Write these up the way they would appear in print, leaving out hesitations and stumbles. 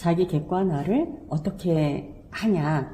자기 객관화를 어떻게 하냐.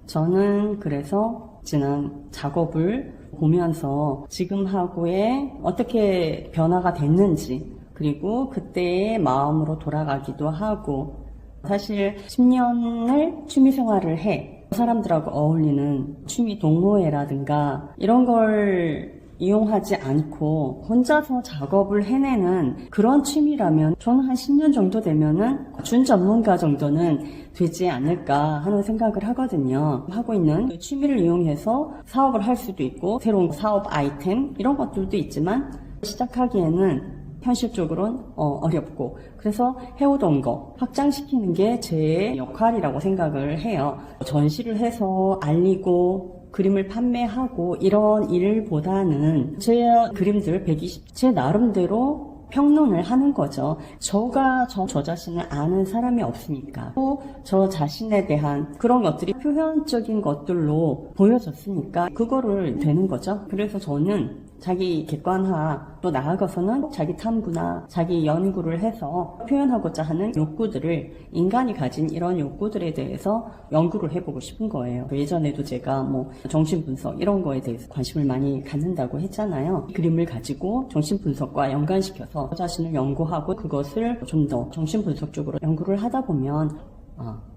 저는 그래서 지난 작업을 보면서 지금하고의 어떻게 변화가 됐는지, 그리고 그때의 마음으로 돌아가기도 하고, 사실 10년을 취미생활을 해 사람들하고 어울리는 취미 동호회라든가 이런 걸 이용하지 않고 혼자서 작업을 해내는 그런 취미라면 저는 한 10년 정도 되면은 준전문가 정도는 되지 않을까 하는 생각을 하거든요. 하고 있는 그 취미를 이용해서 사업을 할 수도 있고 새로운 사업 아이템 이런 것들도 있지만 시작하기에는 현실적으로는 어렵고, 그래서 해오던 거 확장시키는 게 제 역할이라고 생각을 해요. 전시를 해서 알리고 그림을 판매하고 이런 일보다는 제 그림들 120, 제 나름대로 평론을 하는 거죠. 저가 저 자신을 아는 사람이 없으니까. 또 저 자신에 대한 그런 것들이 표현적인 것들로 보여졌으니까 그거를 되는 거죠. 그래서 저는 자기 객관화, 또 나아가서는 자기 탐구나 자기 연구를 해서 표현하고자 하는 욕구들을, 인간이 가진 이런 욕구들에 대해서 연구를 해보고 싶은 거예요. 예전에도 제가 정신분석 이런 거에 대해서 관심을 많이 갖는다고 했잖아요. 그림을 가지고 정신분석과 연관시켜서 저 자신을 연구하고 그것을 좀 더 정신분석 쪽으로 연구를 하다 보면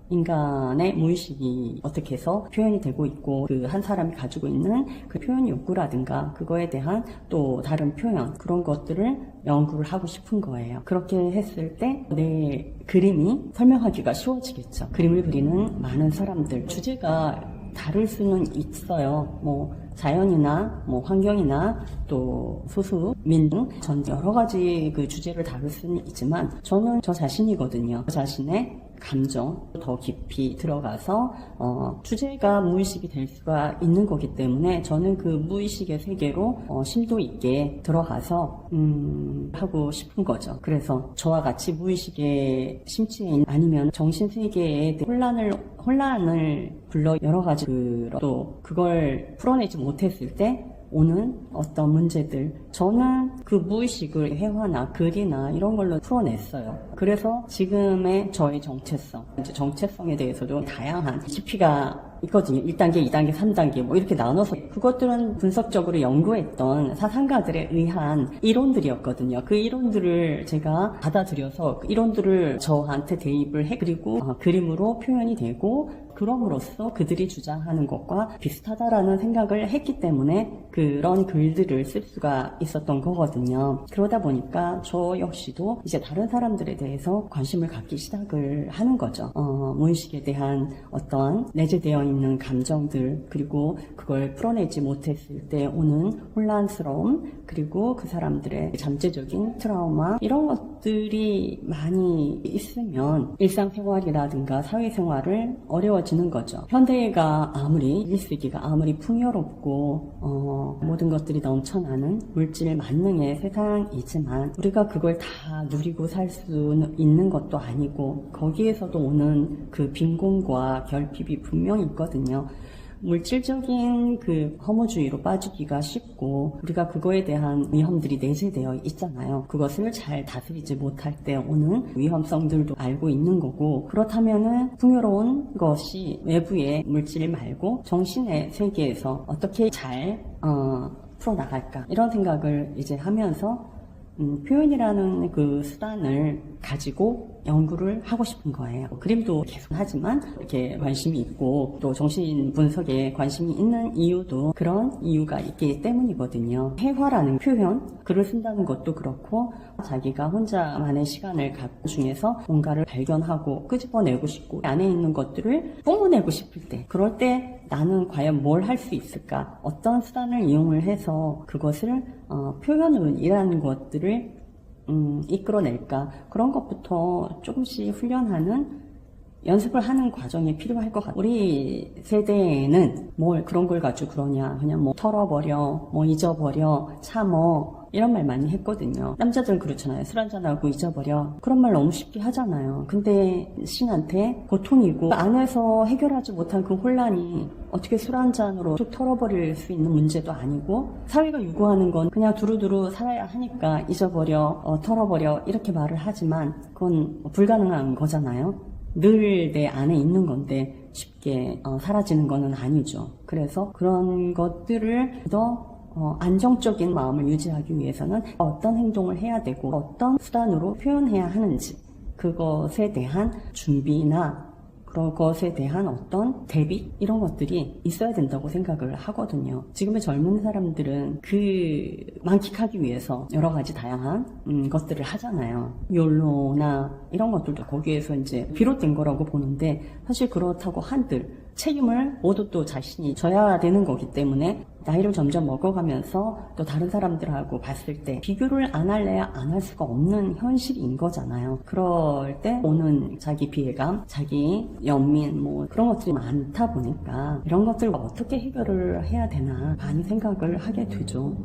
인간의 무의식이 어떻게 해서 표현이 되고 있고 그 한 사람이 가지고 있는 그 표현 욕구라든가 그거에 대한 또 다른 표현, 그런 것들을 연구를 하고 싶은 거예요. 그렇게 했을 때 내 그림이 설명하기가 쉬워지겠죠. 그림을 그리는 많은 사람들, 주제가 다를 수는 있어요. 자연이나 환경이나 또 소수민 등 전 여러 가지 그 주제를 다룰 수는 있지만 저는 저 자신이거든요. 저 자신의 감정 더 깊이 들어가서 주제가 무의식이 될 수가 있는 거기 때문에 저는 그 무의식의 세계로 심도 있게 들어가서 하고 싶은 거죠. 그래서 저와 같이 무의식의 심취에 있는, 아니면 정신세계에 혼란을 불러 여러 가지 또 그걸 풀어내지 못했을 때 오는 어떤 문제들, 저는 그 무의식을 회화나 글이나 이런 걸로 풀어냈어요. 그래서 지금의 저의 정체성에 대해서도 다양한 GP가 있거든요. 1단계, 2단계, 3단계 이렇게 나눠서, 그것들은 분석적으로 연구했던 사상가들에 의한 이론들이었거든요. 그 이론들을 제가 받아들여서 그 이론들을 저한테 대입을 해, 그리고 그림으로 표현이 되고, 그럼으로써 그들이 주장하는 것과 비슷하다라는 생각을 했기 때문에 그런 글들을 쓸 수가 있었던 거거든요. 그러다 보니까 저 역시도 이제 다른 사람들에 대해서 관심을 갖기 시작을 하는 거죠. 무의식에 대한 어떤 내재되어 있는 감정들, 그리고 그걸 풀어내지 못했을 때 오는 혼란스러움, 그리고 그 사람들의 잠재적인 트라우마, 이런 것들이 많이 있으면 일상생활이라든가 사회생활을 어려워지는 거죠. 현대가 아무리 21세기가 아무리 풍요롭고 모든 것들이 넘쳐나는 물질 만능의 세상이지만 우리가 그걸 다 누리고 살 수 있는 것도 아니고 거기에서도 오는 그 빈곤과 결핍이 분명히 있거든요. 물질적인 그 허무주의로 빠지기가 쉽고 우리가 그거에 대한 위험들이 내재되어 있잖아요. 그것을 잘 다스리지 못할 때 오는 위험성들도 알고 있는 거고, 그렇다면은 풍요로운 것이 외부의 물질 말고 정신의 세계에서 어떻게 잘 풀어나갈까, 이런 생각을 이제 하면서 표현이라는 그 수단을 가지고 연구를 하고 싶은 거예요. 그림도 계속 하지만 이렇게 관심이 있고 또 정신 분석에 관심이 있는 이유도 그런 이유가 있기 때문이거든요. 회화라는 표현, 글을 쓴다는 것도 그렇고 자기가 혼자만의 시간을 갖고 중에서 뭔가를 발견하고 끄집어내고 싶고 안에 있는 것들을 뿜어내고 싶을 때, 그럴 때 나는 과연 뭘 할 수 있을까? 어떤 수단을 이용을 해서 그것을 표현이라는 것들을 이끌어낼까? 그런 것부터 조금씩 훈련하는, 연습을 하는 과정이 필요할 것 같아요. 우리 세대에는 뭘 그런 걸 가지고 그러냐, 그냥 털어버려, 잊어버려, 참어, 이런 말 많이 했거든요. 남자들은 그렇잖아요. 술 한잔하고 잊어버려. 그런 말 너무 쉽게 하잖아요. 근데 신한테 고통이고 그 안에서 해결하지 못한 그 혼란이 어떻게 술 한잔으로 툭 털어버릴 수 있는 문제도 아니고, 사회가 요구하는 건 그냥 두루두루 살아야 하니까 잊어버려, 털어버려 이렇게 말을 하지만 그건 불가능한 거잖아요. 늘 내 안에 있는 건데 쉽게 사라지는 거는 아니죠. 그래서 그런 것들을 더 안정적인 마음을 유지하기 위해서는 어떤 행동을 해야 되고 어떤 수단으로 표현해야 하는지 그것에 대한 준비나 그런 것에 대한 어떤 대비 이런 것들이 있어야 된다고 생각을 하거든요. 지금의 젊은 사람들은 그 만끽하기 위해서 여러 가지 다양한 것들을 하잖아요. 욜로나 이런 것들도 거기에서 이제 비롯된 거라고 보는데 사실 그렇다고 한들 책임을 모두 또 자신이 져야 되는 거기 때문에 나이를 점점 먹어가면서 또 다른 사람들하고 봤을 때 비교를 안 할래야 안 할 수가 없는 현실인 거잖아요. 그럴 때 오는 자기 피해감, 자기 연민 뭐 그런 것들이 많다 보니까 이런 것들을 어떻게 해결을 해야 되나 많이 생각을 하게 되죠.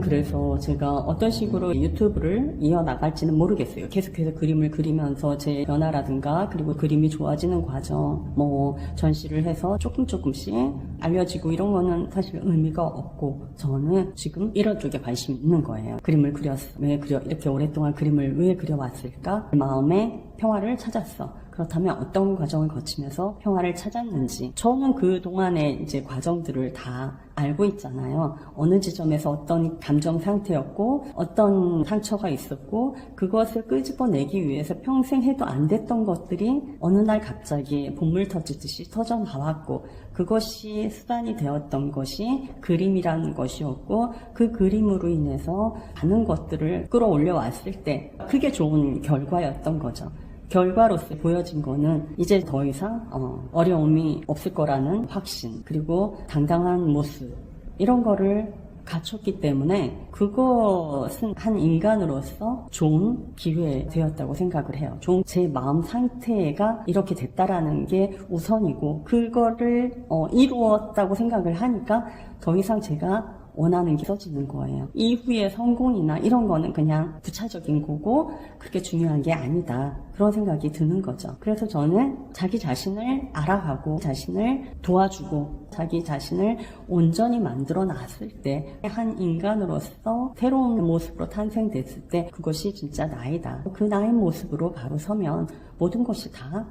그래서 제가 어떤 식으로 유튜브를 이어나갈지는 모르겠어요. 계속해서 그림을 그리면서 제 변화라든가 그리고 그림이 좋아지는 과정 뭐 전시를 해서 조금씩 알려지고 이런 거는 사실 의미가 없고 저는 지금 이런 쪽에 관심이 있는 거예요. 그림을 이렇게 오랫동안 그림을 왜 그려왔을까? 마음의 평화를 찾았어. 그렇다면 어떤 과정을 거치면서 평화를 찾았는지 저는 그 동안의 이제 과정들을 다 알고 있잖아요. 어느 지점에서 어떤 감정 상태였고 어떤 상처가 있었고 그것을 끄집어내기 위해서 평생 해도 안 됐던 것들이 어느 날 갑자기 본물 터지듯이 터져 나왔고 그것이 수단이 되었던 것이 그림이라는 것이었고 그 그림으로 인해서 많은 것들을 끌어올려 왔을 때 그게 좋은 결과였던 거죠. 결과로서 보여진 거는 이제 더 이상 어려움이 없을 거라는 확신 그리고 당당한 모습 이런 거를 갖췄기 때문에 그것은 한 인간으로서 좋은 기회 되었다고 생각을 해요. 제 마음 상태가 이렇게 됐다라는 게 우선이고 그거를 이루었다고 생각을 하니까 더 이상 제가 원하는 게 써지는 거예요. 이후의 성공이나 이런 거는 그냥 부차적인 거고 그렇게 중요한 게 아니다. 그런 생각이 드는 거죠. 그래서 저는 자기 자신을 알아가고 자신을 도와주고 자기 자신을 온전히 만들어 놨을 때 한 인간으로서 새로운 모습으로 탄생됐을 때 그것이 진짜 나이다. 그 나의 모습으로 바로 서면 모든 것이 다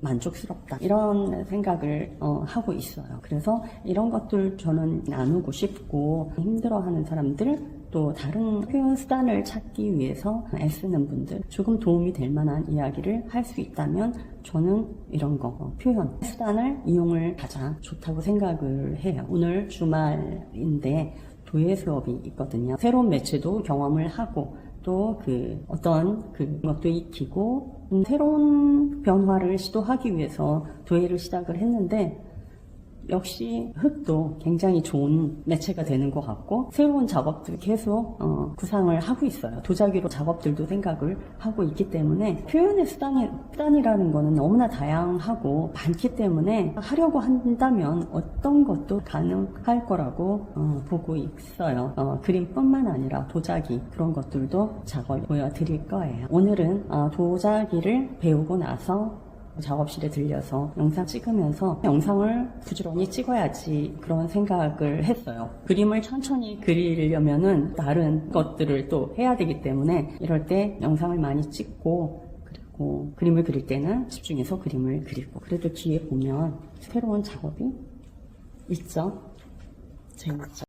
만족스럽다 이런 생각을 하고 있어요. 그래서 이런 것들 저는 나누고 싶고 힘들어하는 사람들 또 다른 표현 수단을 찾기 위해서 애쓰는 분들 조금 도움이 될 만한 이야기를 할 수 있다면 저는 이런 거 표현 수단을 이용을 가장 좋다고 생각을 해요. 오늘 주말인데 도예 수업이 있거든요. 새로운 매체도 경험을 하고 또 어떤 것도 익히고 새로운 변화를 시도하기 위해서 도예를 시작을 했는데 역시 흙도 굉장히 좋은 매체가 되는 것 같고 새로운 작업들 계속 구상을 하고 있어요. 도자기로 작업들도 생각을 하고 있기 때문에 표현의 수단이라는 거는 너무나 다양하고 많기 때문에 하려고 한다면 어떤 것도 가능할 거라고 보고 있어요. 그림뿐만 아니라 도자기 그런 것들도 작업 보여드릴 거예요. 오늘은 도자기를 배우고 나서 작업실에 들려서 영상 찍으면서 영상을 부지런히 찍어야지 그런 생각을 했어요. 그림을 천천히 그리려면은 다른 것들을 또 해야 되기 때문에 이럴 때 영상을 많이 찍고 그리고 그림을 그릴 때는 집중해서 그림을 그리고 그래도 뒤에 보면 새로운 작업이 있죠. 재밌죠.